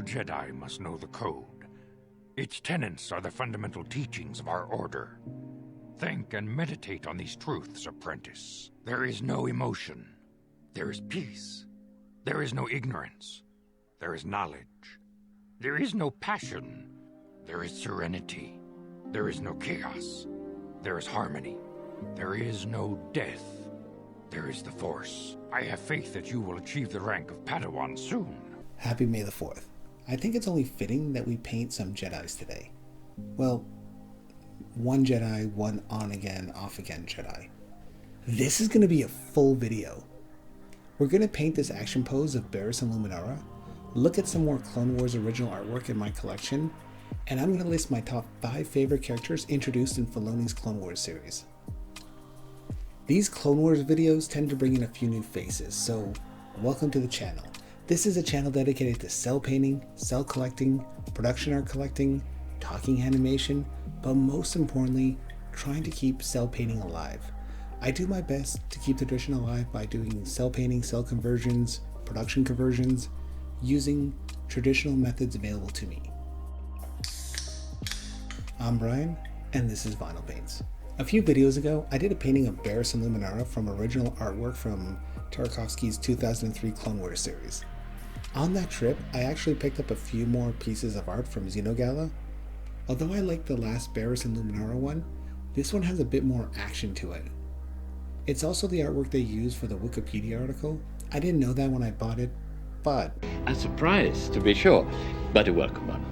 Jedi must know the code. Its tenets are the fundamental teachings of our order. Think and meditate on these truths, apprentice. There is no emotion. There is peace. There is no ignorance. There is knowledge. There is no passion. There is serenity. There is no chaos. There is harmony. There is no death. There is the Force. I have faith that you will achieve the rank of Padawan soon. Happy May the 4th. I think it's only fitting that we paint some Jedis today. Well, one Jedi, one on-again, off-again Jedi. This is going to be a full video. We're going to paint this action pose of Barris and Luminara, look at some more Clone Wars original artwork in my collection, and I'm going to list my top 5 favorite characters introduced in Filoni's Clone Wars series. These Clone Wars videos tend to bring in a few new faces, so welcome to the channel. This is a channel dedicated to cel painting, cel collecting, production art collecting, talking animation, but most importantly, trying to keep cel painting alive. I do my best to keep the tradition alive by doing cel painting, cel conversions, production conversions, using traditional methods available to me. I'm Brian, and this is Vinyl Paints. A few videos ago, I did a painting of Barris and Luminara from original artwork from Tarkovsky's 2003 Clone Wars series. On that trip, I actually picked up a few more pieces of art from Xenogala. Although I liked the last Barris and Luminara one, this one has a bit more action to it. It's also the artwork they used for the Wikipedia article. I didn't know that when I bought it, but... A surprise, to be sure, but a welcome one.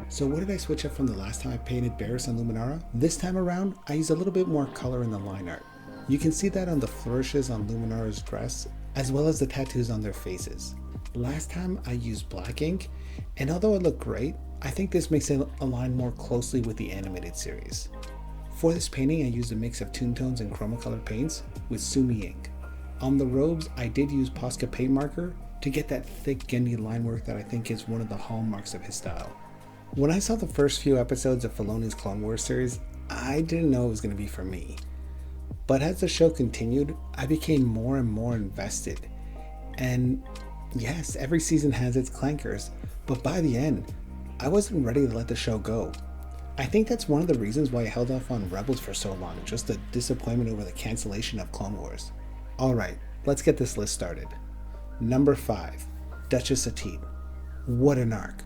So what did I switch up from the last time I painted Barris and Luminara? This time around, I used a little bit more color in the line art. You can see that on the flourishes on Luminara's dress, as well as the tattoos on their faces. Last time I used black ink, and although it looked great, I think this makes it align more closely with the animated series. For this painting, I used a mix of Toon tones and Chromacolour paints with Sumi ink. On the robes, I did use Posca paint marker to get that thick Genndy line work that I think is one of the hallmarks of his style. When I saw the first few episodes of Filoni's Clone Wars series, I didn't know it was going to be for me. But as the show continued, I became more and more invested. And yes, every season has its clankers, but by the end, I wasn't ready to let the show go. I think that's one of the reasons why I held off on Rebels for so long, just the disappointment over the cancellation of Clone Wars. Alright, let's get this list started. Number 5, Duchess Satine. What an arc.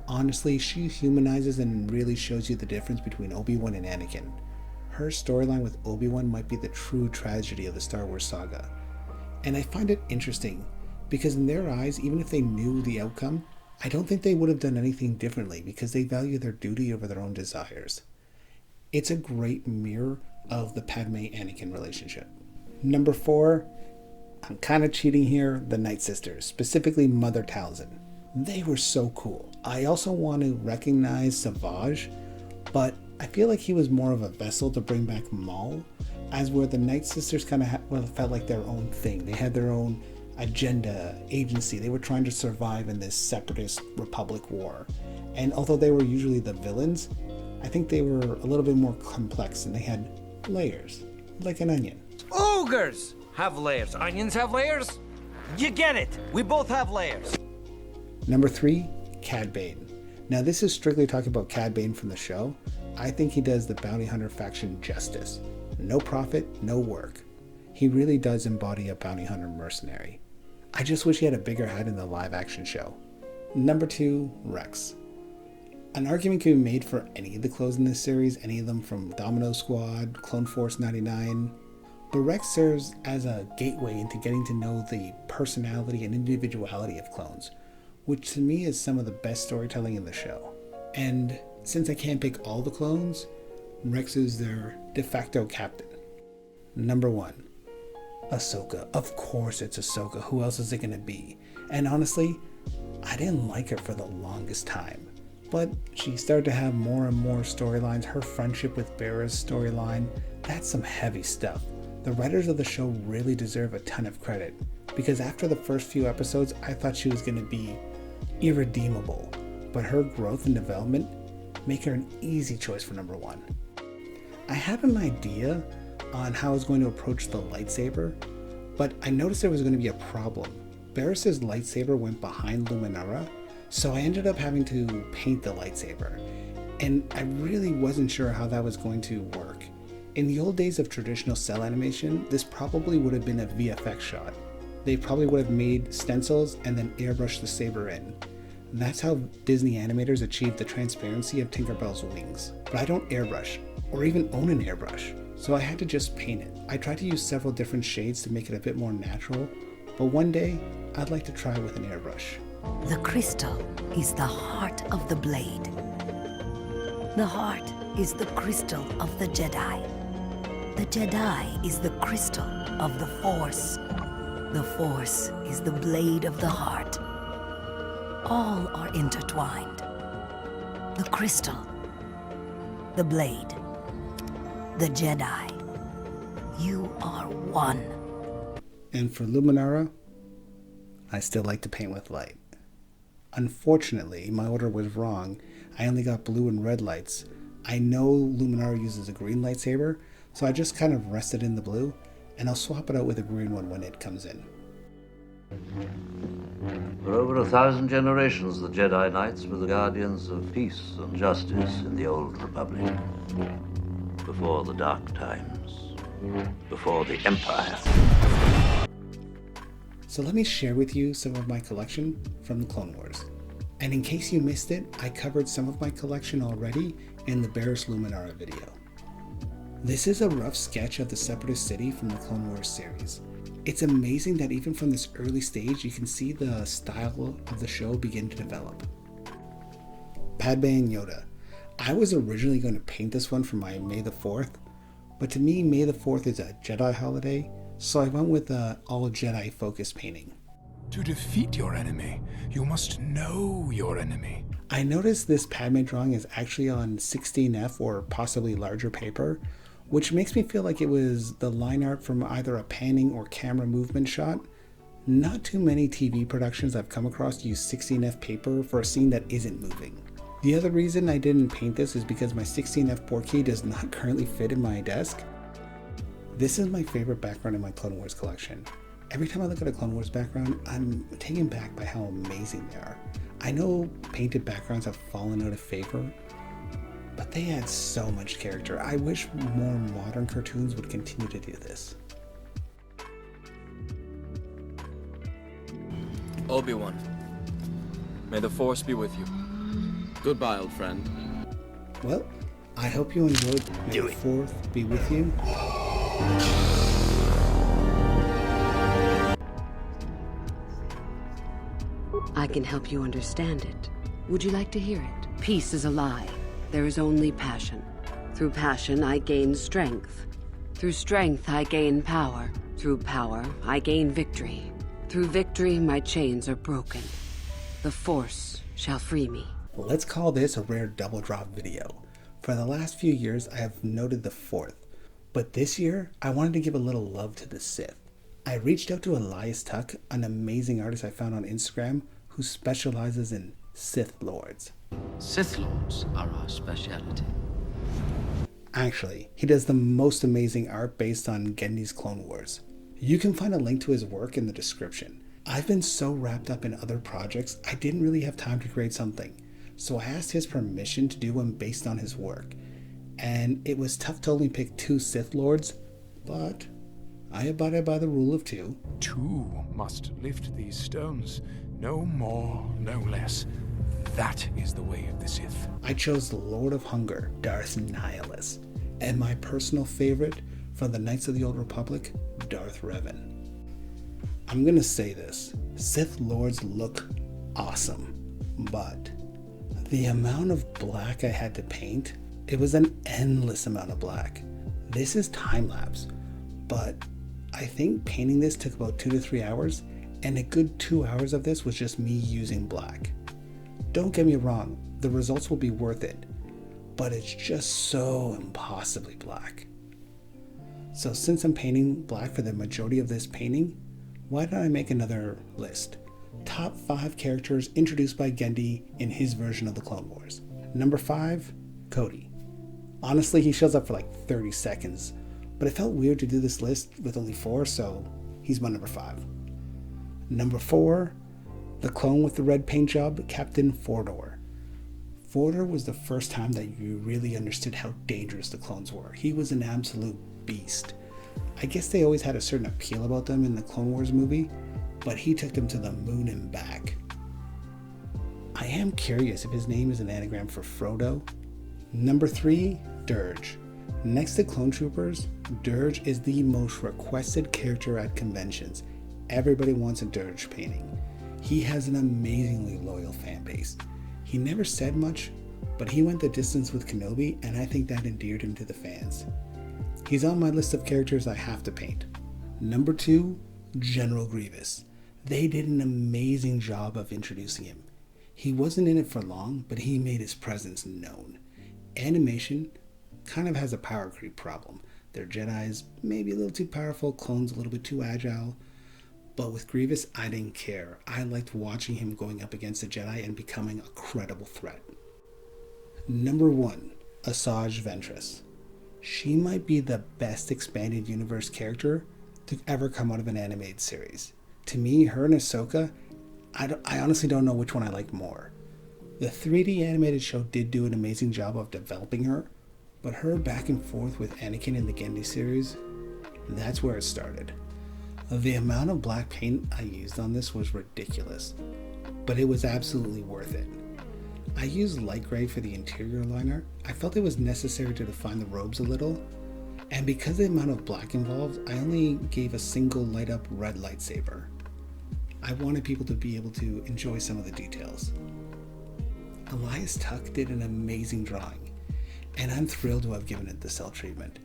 Honestly, she humanizes and really shows you the difference between Obi-Wan and Anakin. Her storyline with Obi-Wan might be the true tragedy of the Star Wars saga. And I find it interesting, because in their eyes, even if they knew the outcome, I don't think they would have done anything differently because they value their duty over their own desires. It's a great mirror of the Padme-Anakin relationship. Number 4, I'm kind of cheating here, the Night Sisters, specifically Mother Talzin. They were so cool. I also want to recognize Savage, but I feel like he was more of a vessel to bring back Maul, as where the Night Sisters kind of felt like their own thing. They had their own agenda, agency. They were trying to survive in this separatist republic war. And although they were usually the villains, I think they were a little bit more complex and they had layers, like an onion. Ogres have layers. Onions have layers? You get it. We both have layers. Number 3, Cad Bane. Now this is strictly talking about Cad Bane from the show. I think he does the bounty hunter faction justice. No profit, no work. He really does embody a bounty hunter mercenary. I just wish he had a bigger head in the live action show. Number 2, Rex. An argument can be made for any of the clones in this series, any of them from Domino Squad, Clone Force 99, but Rex serves as a gateway into getting to know the personality and individuality of clones, which to me is some of the best storytelling in the show. And since I can't pick all the clones, Rex is their de facto captain. Number 1, Ahsoka. Of course it's Ahsoka. Who else is it going to be? And honestly, I didn't like her for the longest time. But she started to have more and more storylines. Her friendship with Barris storyline, that's some heavy stuff. The writers of the show really deserve a ton of credit, because after the first few episodes, I thought she was going to be irredeemable. But her growth and development make her an easy choice for number 1. I had an idea on how I was going to approach the lightsaber, but I noticed there was going to be a problem. Barris's lightsaber went behind Luminara, So I ended up having to paint the lightsaber, and I really wasn't sure how that was going to work. In the old days of traditional cel animation, this probably would have been a VFX shot. They probably would have made stencils and then airbrushed the saber in. That's how Disney animators achieved the transparency of Tinkerbell's wings. But I don't airbrush, or even own an airbrush, so I had to just paint it. I tried to use several different shades to make it a bit more natural, but one day, I'd like to try with an airbrush. The crystal is the heart of the blade. The heart is the crystal of the Jedi. The Jedi is the crystal of the Force. The Force is the blade of the heart. All are intertwined. The crystal, the blade, the Jedi. You are one. And for Luminara, I still like to paint with light. Unfortunately, my order was wrong. I only got blue and red lights. I know Luminara uses a green lightsaber, so I just kind of rested in the blue, and I'll swap it out with a green one when it comes in. For over 1,000 generations, the Jedi Knights were the guardians of peace and justice in the Old Republic. Before the Dark Times. Before the Empire. So let me share with you some of my collection from the Clone Wars. And in case you missed it, I covered some of my collection already in the Barris Luminara video. This is a rough sketch of the Separatist city from the Clone Wars series. It's amazing that even from this early stage, you can see the style of the show begin to develop. Padme and Yoda. I was originally going to paint this one for my May the 4th, but to me, May the 4th is a Jedi holiday, so I went with an all Jedi focused painting. To defeat your enemy, you must know your enemy. I noticed this Padme drawing is actually on 16F or possibly larger paper, which makes me feel like it was the line art from either a panning or camera movement shot. Not too many TV productions I've come across use 16F paper for a scene that isn't moving. The other reason I didn't paint this is because my 16F portkey does not currently fit in my desk. This is my favorite background in my Clone Wars collection. Every time I look at a Clone Wars background, I'm taken back by how amazing they are. I know painted backgrounds have fallen out of favor, but they add so much character. I wish more modern cartoons would continue to do this. Obi-Wan, may the Force be with you. Goodbye, old friend. Well, I hope you enjoyed. May the 4th be with you. I can help you understand it. Would you like to hear it? Peace is a lie. There is only passion. Through passion, I gain strength. Through strength, I gain power. Through power, I gain victory. Through victory, my chains are broken. The Force shall free me. Let's call this a rare double drop video. For the last few years, I have noted the 4th, but this year, I wanted to give a little love to the Sith. I reached out to Elias Tuk, an amazing artist I found on Instagram, who specializes in Sith Lords. Sith Lords are our speciality. Actually, he does the most amazing art based on Genndy's Clone Wars. You can find a link to his work in the description. I've been so wrapped up in other projects, I didn't really have time to create something, so I asked his permission to do one based on his work. And it was tough to only pick 2 Sith Lords, but I abided by the rule of 2. 2 must lift these stones. No more, no less. That is the way of the Sith. I chose the Lord of Hunger, Darth Nihilus, and my personal favorite from the Knights of the Old Republic, Darth Revan. I'm gonna say this, Sith Lords look awesome, but the amount of black I had to paint, it was an endless amount of black. This is time-lapse, but I think painting this took about 2 to 3 hours, and a good 2 hours of this was just me using black. Don't get me wrong, the results will be worth it, but it's just so impossibly black. So since I'm painting black for the majority of this painting, why don't I make another list? Top 5 characters introduced by Genndy in his version of the Clone Wars. Number 5, Cody. Honestly, he shows up for like 30 seconds, but it felt weird to do this list with only 4, so he's my number 5. Number 4, The clone with the red paint job, Captain Fordor. Fordor was the first time that you really understood how dangerous the clones were. He was an absolute beast. I guess they always had a certain appeal about them in the Clone Wars movie, but he took them to the moon and back. I am curious if his name is an anagram for Frodo. Number 3, Dirge. Next to Clone Troopers, Dirge is the most requested character at conventions. Everybody wants a Dirge painting. He has an amazingly loyal fan base. He never said much, but he went the distance with Kenobi, and I think that endeared him to the fans. He's on my list of characters I have to paint. Number 2, General Grievous. They did an amazing job of introducing him. He wasn't in it for long, but he made his presence known. Animation kind of has a power creep problem. Their Jedis maybe a little too powerful, clones a little bit too agile. But with Grievous, I didn't care. I liked watching him going up against the Jedi and becoming a credible threat. Number 1, Asajj Ventress. She might be the best expanded universe character to ever come out of an animated series. To me, her and Ahsoka, I honestly don't know which one I like more. The 3D animated show did do an amazing job of developing her, but her back and forth with Anakin in the Genndy series, that's where it started. The amount of black paint I used on this was ridiculous, but it was absolutely worth it. I used light gray for the interior liner. I felt it was necessary to define the robes a little, and because of the amount of black involved, I only gave a single light up red lightsaber. I wanted people to be able to enjoy some of the details. Elias Tuk did an amazing drawing, and I'm thrilled to have given it the cel treatment.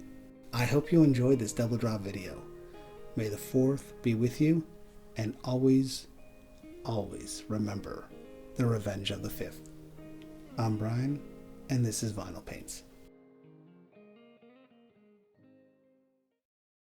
I hope you enjoyed this double drop video. May the 4th be with you, and always, always remember the revenge of the 5th. I'm Brian, and this is Vinyl Paints.